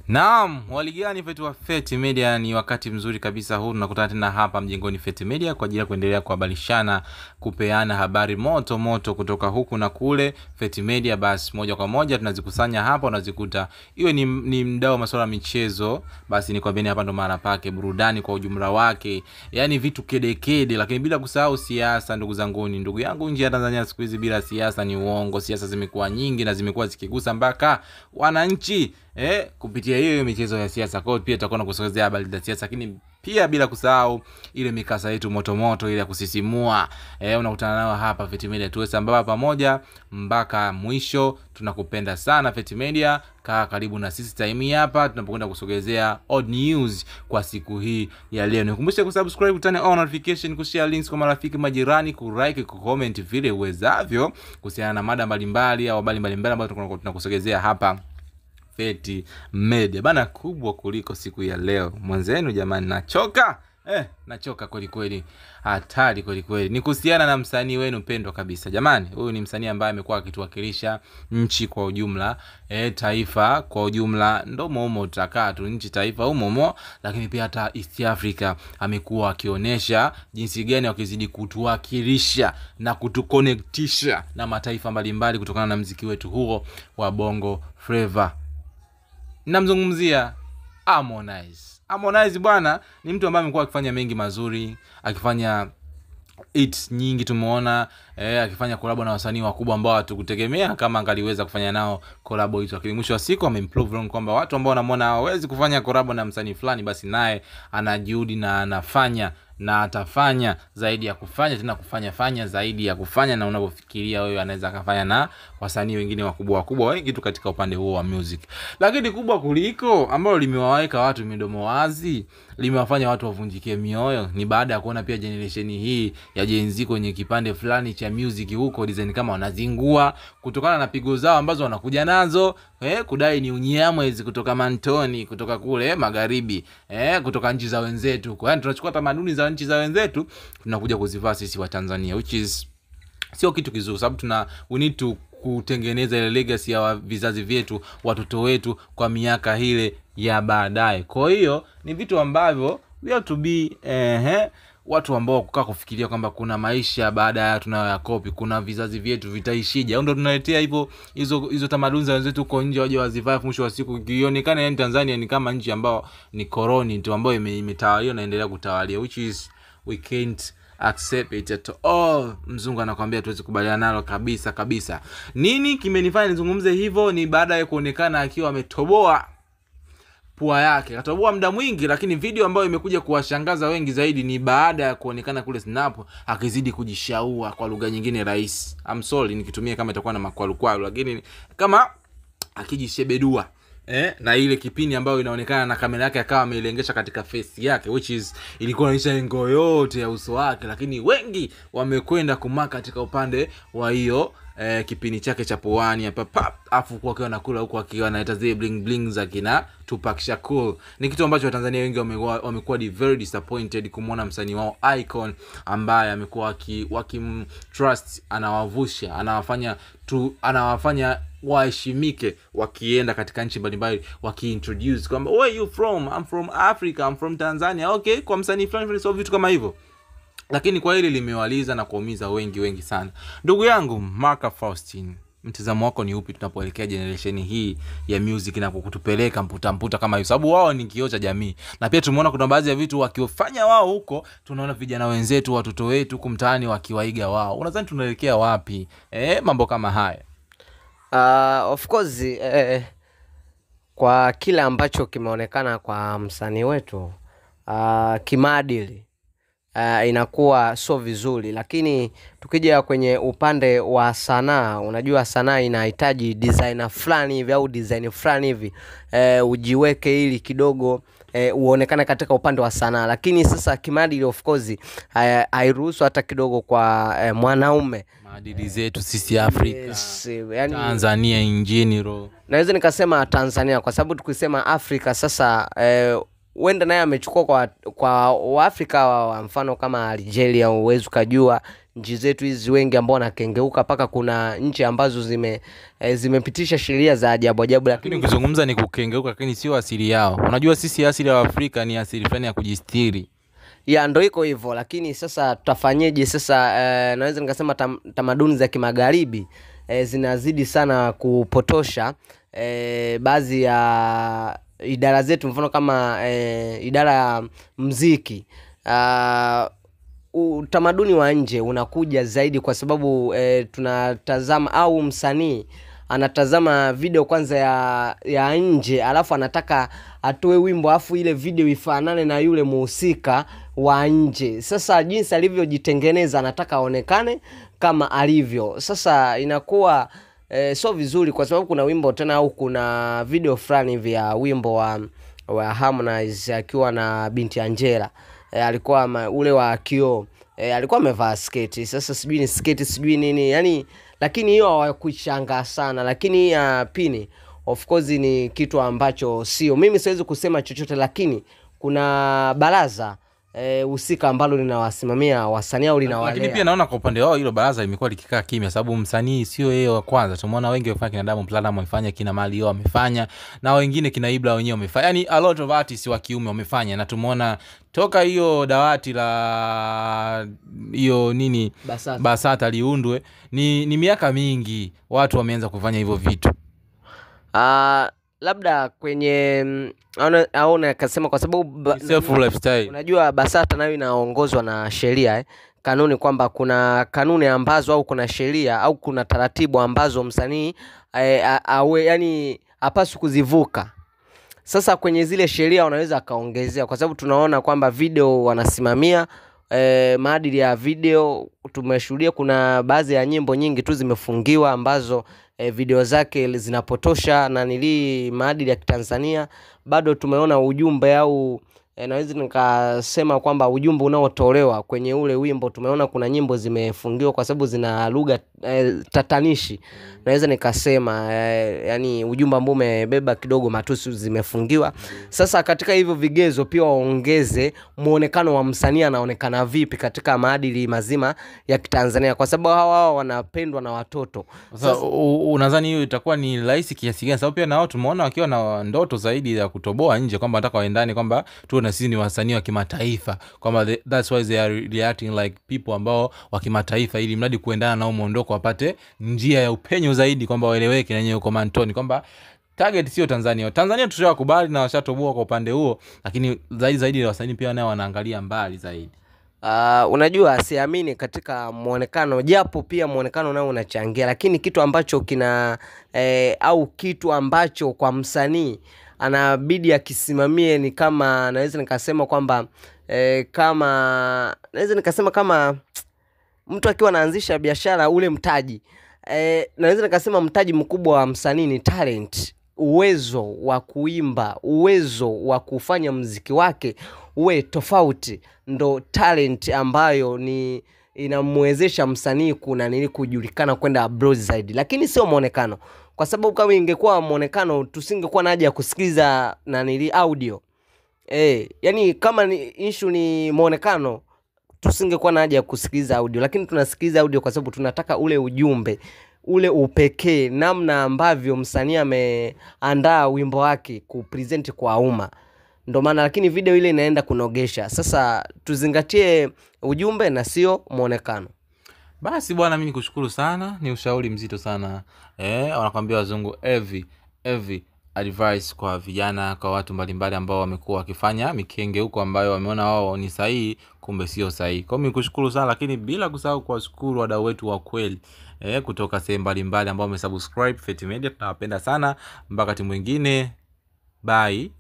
Naam, waligani fetu wa Feti Media, ni wakati mzuri kabisa huu tunakutana tena hapa mjengoni Feti Media kwa ajili ya kuendelea kuhabarishana, kupeana habari moto moto kutoka huku na kule. Feti Media basi moja kwa moja tunazikusanya hapa, unazikuta iwe ni mdau wa masuala ya michezo, basi ni kwambeni hapa ndo maana pake, burudani kwa ujumla wake, yani vitu kede, lakini bila kusahau siasa. Ndugu zanguni, ndugu yangu, nje ya Tanzania siku hizi bila siasa ni uongo. Siasa zimekuwa nyingi na zimekuwa zikigusa mpaka wananchi kupitia hiyo michezo ya siasa. Kwa hiyo pia tutakuwa kusogezea habari za siasa, lakini pia bila kusahau ile mikasa yetu moto ile ya kusisimua. Unakutana nao hapa Feti Media, tuwe sambamba pamoja mpaka mwisho. Tunakupenda sana Feti Media, kaa karibu na sisi time hapa tunapokwenda kusogezea odd news kwa siku hii ya leo. Nikukumbusha kusubscribe, kutane on notification, kushare links kwa marafiki, majirani, kulike, kucomment vile uwezavyo kuhusiana na mada mbalimbali au habari mbalimbali ambazo tunakusogezea hapa Feti Media. Bana kubwa kuliko siku ya leo. Mwanzenu jamani, nachoka. Nachoka kweli kweli. Hatari kweli kweli. Ni kuhusiana na msanii wenu pendwa kabisa. Jamani, huyu ni msanii ambaye amekuwa akituwakilisha nchi kwa ujumla, taifa kwa ujumla. Ndo momo tutakaa tu nchi taifa humo, lakini pia hata East Africa amekuwa akionyesha jinsi gani wakizidi kutuwakilisha na kutuconnectisha na mataifa mbalimbali kutokana na muziki wetu huo wa Bongo Flava. Namzungumzia Harmonize. Harmonize bwana ni mtu ambaye amekuwa akifanya mengi mazuri, akifanya hits nyingi tumeona, akifanya collab na wasanii wakubwa ambao hatukutegemea kama angaliweza kufanya nao collab hizo. Lakini mwisho wa siku ameimprove kwamba watu ambao wanamuona hawezi kufanya collab na msanii fulani, basi naye anajuhudi na anafanya na atafanya zaidi ya kufanya, tena kufanya zaidi ya kufanya, na unapofikiria wewe anaweza kufanya na wasanii wengine wakubwa wengi tu katika upande huo wa music. Lakini kubwa kuliko ambalo limewaweka watu midomo wazi, limewafanya watu wavunjike mioyo, ni baada ya kuona pia generation hii ya Gen Z kwenye kipande fulani cha music huko design kama wanazingua kutokana na pigo zao ambazo wanakuja nazo, kudai ni unyamwezi kutoka Mantoni, kutoka kule magharibi, kutoka nchi za wenzetu. Kwa hiyo tunachukua tamaduni za nchi za wenzetu tunakuja kuzivaa sisi wa Tanzania, which is sio kitu kizuri, sababu we need to kutengeneza ile legacy ya vizazi vyetu, watoto wetu kwa miaka ile ya baadaye. Kwa hiyo ni vitu ambavyo we have to be watu ambao kukaa kufikiria kwamba kuna maisha baada ya tunayoyakopi, kuna vizazi vyetu vitaishije, au ndo tunaletea hivyo hizo tamaduni za wenzetu huko nje waje wazivae. Mwisho wa siku ikionekana yani Tanzania ni kama nchi ambao ni koloni tu ambayo imetawaliwa na endelea kutawalia, which is we can't accept it at all. Mzungu anakuambia tuweze kubaliana nalo kabisa. Nini kimenifanya nizungumze hivyo? Ni baada ya kuonekana akiwa ametoboa pua yake. Katoboa muda mwingi, lakini video ambayo imekuja kuwashangaza wengi zaidi ni baada ya kuonekana kule Snap akizidi kujishaua, kwa lugha nyingine rais, I'm sorry nikitumia kama itakuwa na makwalu, lakini kama akijishebedua na ile kipini ambayo inaonekana na kamera yake akawa ameilengesha katika face yake, which is ilikuwa inaonyesha ngo yote ya uso wake, lakini wengi wamekwenda kumaka katika upande wa hiyo kipini chake cha puani hapa afu kwa akiwa nakula huko akiwa analeta zile bling za kina Tupac Shakur. Ni kitu ambacho Watanzania wengi wamekuwa very disappointed kumuona msanii wao icon ambaye amekuwa wakimtrust, anawavusha, anawafanya waheshimike wakienda katika nchi mbalimbali, wakiintroduce kwamba where you from, I'm from Africa, I'm from Tanzania. Okay, kwa msanii fulani sio vitu kama hivyo. Lakini kwa hili limewaliza na kuumiza wengi sana. Ndugu yangu Marka Faustin, mtazamo wako ni upi tunapoelekea generation hii ya music na kukutupeleka mputa kama hiyo? Sababu wao ni kioo cha jamii, na pia tumeona kuna baadhi ya vitu wakiofanya wao huko, tunaona vijana wenzetu, watoto wetu huko mtaani wakiwaiga wao. Unadhani tunaelekea wapi mambo kama haya? Of course kwa kila ambacho kimeonekana kwa msanii wetu kimaadili inakuwa so vizuri, lakini tukija kwenye upande wa sanaa, unajua sanaa inahitaji designer fulani hivi au design fulani hivi ujiweke ili kidogo uonekane katika upande wa sanaa. Lakini sasa kimaadili of course hairuhusu hata kidogo kwa mwanaume. Maadili zetu sisi Afrika, yani Tanzania in general, naweza nikasema Tanzania kwa sababu tukisema Afrika sasa wenda naye amechukua kwa Afrika wa mfano kama Algeria, uwezo kujua nchi zetu hizi wengi ambao wanakengeuka, paka kuna nchi ambazo zimepitisha sheria za ajabu ajabu. Lakini ukizungumza ni kukengeuka, lakini sio asili yao. Unajua sisi asili ya Afrika ni asili fulani ya kujistiri. Ya ndio iko hivyo, lakini sasa tutafanyeje sasa? Naweza nikasema tamaduni za kimagharibi zinazidi sana kupotosha baadhi ya idara zetu, mfano kama idara ya muziki. Utamaduni wa nje unakuja zaidi kwa sababu tunatazama, au msanii anatazama video kwanza ya nje, alafu anataka atoe wimbo afu ile video ifanane na yule muhusika wa nje. Sasa jinsi alivyojitengeneza anataka aonekane kama alivyo. Sasa inakuwa sio vizuri, kwa sababu kuna wimbo tena au kuna video fulani hivi ya wimbo wa Harmonize akiwa na binti Angela. Alikuwa ule wa Kio, alikuwa amevaa sketi. Sasa sijui ni sketi sijui nini, yani lakini hiyo hawakuishangaa sana. Lakini ya Pini of course ni kitu ambacho sio, mimi siwezi kusema chochote, lakini kuna baraza husika ambalo linawasimamia wasanii au linawalea. Lakini pia naona kwa upande wao hilo baraza limekuwa likikaa kimya, sababu msanii sio yeye wa kwanza. Tumeona wengi wamefanya, kina Diamond Platnumz wamefanya, kina Mali wamefanya, na wengine kina Ibra wenyewe wamefanya. Yani a lot of artists wa kiume wamefanya, na tumeona toka hiyo dawati la hiyo nini Basata liundwe ni miaka mingi watu wameanza kufanya hivyo vitu. Labda kwenye aona akasema kwa sababu self lifestyle. Unajua Basata nayo inaongozwa na sheria kanuni, kwamba kuna kanuni ambazo au kuna sheria au kuna taratibu ambazo msanii yani hapaswi kuzivuka. Sasa kwenye zile sheria unaweza akaongezea, kwa sababu tunaona kwamba video wanasimamia maadili ya video. Tumeshuhudia kuna baadhi ya nyimbo nyingi tu zimefungiwa ambazo video zake zinapotosha na maadili ya Kitanzania. Bado tumeona ujumbe au naweza nikasema kwamba ujumbe unaotolewa kwenye ule wimbo, tumeona kuna nyimbo zimefungiwa kwa sababu zina lugha tatanishi. Naweza nikasema yani ujumbe ambao umebeba kidogo matusi zimefungiwa. Sasa katika hivyo vigezo pia waongeze muonekano wa msanii anaonekana vipi katika maadili mazima ya Kitanzania, kwa sababu hawa wanapendwa na watoto. Sasa unadhani hiyo itakuwa ni rahisi kiasi gani? Sababu pia na wao tumeona wakiwa na ndoto zaidi ya kutoboa nje, kwamba wanataka waendane, kwamba tu na sisi ni wasanii wa kimataifa, kwamba that's why they are reacting like people ambao wa kimataifa, ili mradi kuendana na muondoko wapate njia ya upenyo zaidi, kwamba waeleweke na nyewe kwa mantoni, kwamba target sio Tanzania. Tanzania tushakubali na washatoboa kwa upande huo, lakini zaidi wasanii pia nao wanaangalia mbali zaidi. Unajua siamini katika muonekano, japo pia muonekano nao unachangia, lakini kitu ambacho au kitu ambacho kwa msanii anabidi akisimamie ni kama, naweza nikasema kwamba kama mtu akiwa anaanzisha biashara, ule mtaji naweza nikasema mtaji mkubwa wa msanii ni talent, uwezo wa kuimba, uwezo wa kufanya muziki wake uwe tofauti. Ndo talent ambayo inamwezesha msanii kujulikana kwenda abroad zaidi, lakini sio muonekano. Kwa sababu kama ingekuwa muonekano tusingekuwa na haja ya kusikiza audio. Yani kama issue ni muonekano tusingekuwa na haja ya kusikiza audio, lakini tunasikiza audio kwa sababu tunataka ule ujumbe, ule upekee, namna ambavyo msanii ameandaa wimbo wake kupresent kwa umma. Ndio maana, lakini video ile inaenda kunogesha. Sasa tuzingatie ujumbe na sio muonekano. Basi bwana, mimi nikushukuru sana, ni ushauri mzito sana. Wanakuambia wazungu every advice kwa vijana, kwa watu mbalimbali ambao wamekuwa wakifanya mikenge huko ambayo wameona wao ni sahihi, kumbe sio sahihi. Kwa mimi nikushukuru sana, lakini bila kusahau kuwashukuru wadau wetu wa kweli kutoka sehemu mbalimbali ambao wamesubscribe Feti Media. Tunawapenda sana, mpaka wakati mwingine, bye.